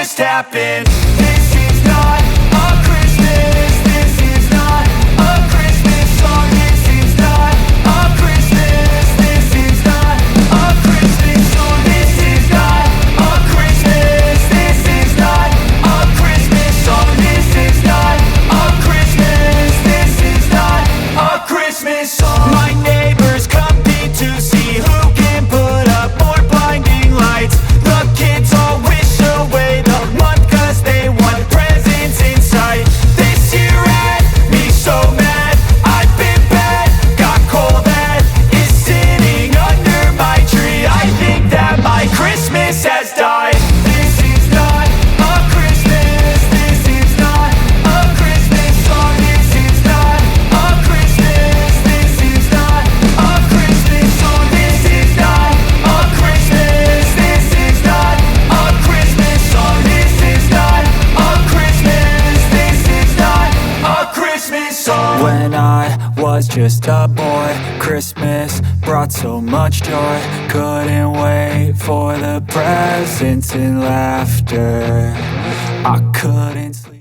just happened. This is not a Christmas. This is not a Christmas song. This is not a Christmas. This is not a Christmas song. This is not a Christmas. This is not a Christmas song. This is not a Christmas. This is not a Christmas song. My neighbors compete to see who can put up more blinding lights. The kids all wish away the month 'cause they want presents in sight. This year had me so mad, I've been bad, got coal that is sitting under my tree. I think that my Christmas has died. This is not a Christmas. This is not a Christmas song. This is not a Christmas. This is not a Christmas song. This is not a Christmas. This is not a Christmas song. This is not a Christmas. This is not a Christmas song. When I was just a boy, Christmas brought so much joy. Couldn't wait for the presents and laughter. I couldn't sleep.